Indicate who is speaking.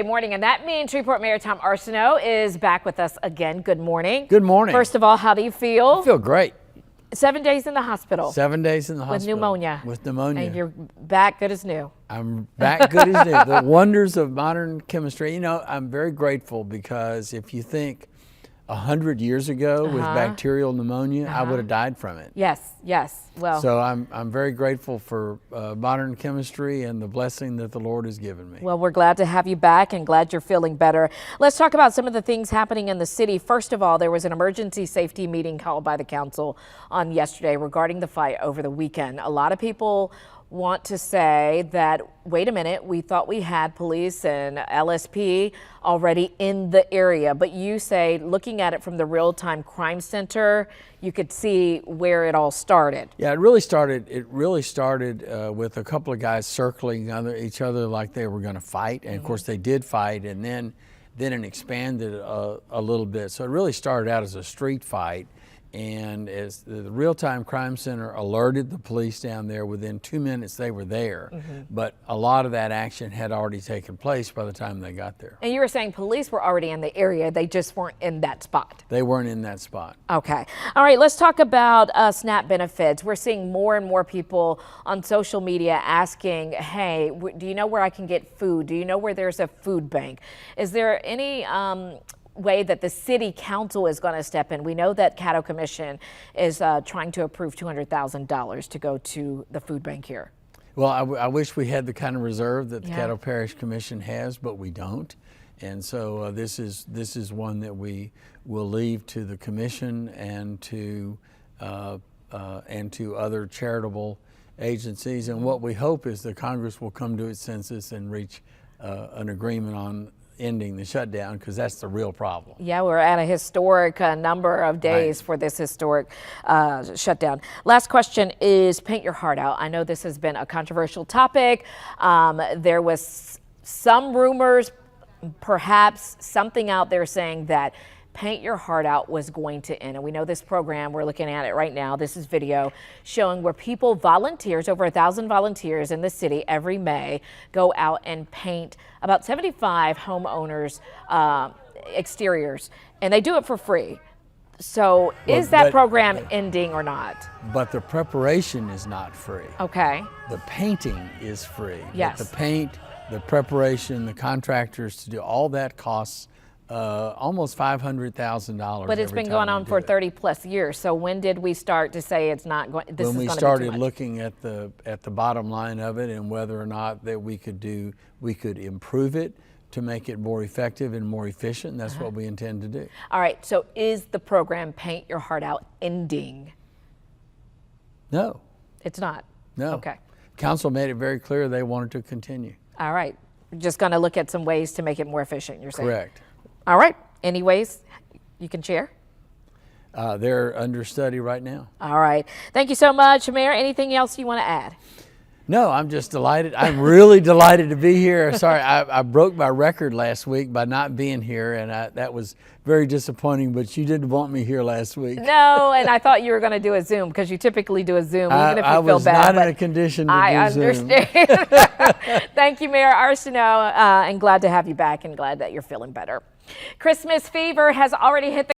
Speaker 1: Morning, and that means Shreveport Mayor Tom Arceneaux is back with us again. Good morning.
Speaker 2: Good morning.
Speaker 1: First of all, how do you feel?
Speaker 2: I feel great.
Speaker 1: 7 days in the hospital.
Speaker 2: 7 days in the hospital.
Speaker 1: With pneumonia.
Speaker 2: With pneumonia.
Speaker 1: And you're back good as new.
Speaker 2: I'm back good as new. The wonders of modern chemistry. You know, I'm very grateful because if you think 100 years ago with bacterial pneumonia, I would have died from it.
Speaker 1: Yes, yes. Well,
Speaker 2: so I'm very grateful for modern chemistry and the blessing that the Lord has given me.
Speaker 1: Well, we're glad to have you back and glad you're feeling better. Let's talk about some of the things happening in the city. First of all, there was an emergency safety meeting called by the council on yesterday regarding the fight over the weekend. A lot of people want to say that, wait a minute, we thought we had police and LSP already in the area, but you say, looking at it from the real-time crime center, you could see where it all started.
Speaker 2: Yeah, it really started with a couple of guys circling each other like they were going to fight, and of course they did fight, and then it expanded a little bit. So it really started out as a street fight. And as the real-time crime center alerted the police down there, within 2 minutes they were there. But a lot of that action had already taken place by the time they got there.
Speaker 1: And you were saying police were already in the area, they just weren't in that spot.
Speaker 2: They weren't in that spot.
Speaker 1: Okay. All right, let's talk about SNAP benefits. We're seeing more and more people on social media asking, hey, do you know where I can get food? Do you know where there's a food bank? Is there any way that the city council is going to step in? We know that Caddo Commission is trying to approve $200,000 to go to the food bank here.
Speaker 2: Well, I wish we had the kind of reserve that the Caddo Parish Commission has, but we don't. And so this is one that we will leave to the commission and to other charitable agencies. And what we hope is that Congress will come to its senses and reach an agreement on ending the shutdown, because that's the real problem. Yeah,
Speaker 1: we're at a historic number of days for this historic shutdown. Last question is Paint Your Heart Out. I know this has been a controversial topic. There was some rumors, perhaps something out there saying that Paint Your Heart Out was going to end. And we know this program, we're looking at it right now. This is video showing where people, volunteers, over 1,000 volunteers in the city every May go out and paint about 75 homeowners' exteriors. And they do it for free. So is that program ending or not?
Speaker 2: But the preparation is not free.
Speaker 1: Okay.
Speaker 2: The painting is free.
Speaker 1: Yes.
Speaker 2: But the paint, the preparation, the contractors to do all that costs almost $500,000.
Speaker 1: But it's been going on for 30 plus years. So when did we start to say it's not going?
Speaker 2: When we started looking at the bottom line of it and whether or not that we could improve it to make it more effective and more efficient. That's what we intend to do.
Speaker 1: All right. So is the program Paint Your Heart Out ending?
Speaker 2: No.
Speaker 1: It's not.
Speaker 2: No.
Speaker 1: Okay.
Speaker 2: Council made it very clear they wanted to continue.
Speaker 1: All right. Just going to look at some ways to make it more efficient, you're saying?
Speaker 2: Correct.
Speaker 1: All right. Any ways you can share?
Speaker 2: They're under study right now.
Speaker 1: All right. Thank you so much, Mayor. Anything else you want to add?
Speaker 2: No, I'm just delighted. I'm really delighted to be here. Sorry, I broke my record last week by not being here, and that was very disappointing, but you didn't want me here last week.
Speaker 1: No, and I thought you were going to do a Zoom, because you typically do a Zoom, even if you feel bad.
Speaker 2: I was not in a condition to do Zoom.
Speaker 1: I understand. Thank you, Mayor Arceneaux, and glad to have you back and glad that you're feeling better. Christmas fever has already hit the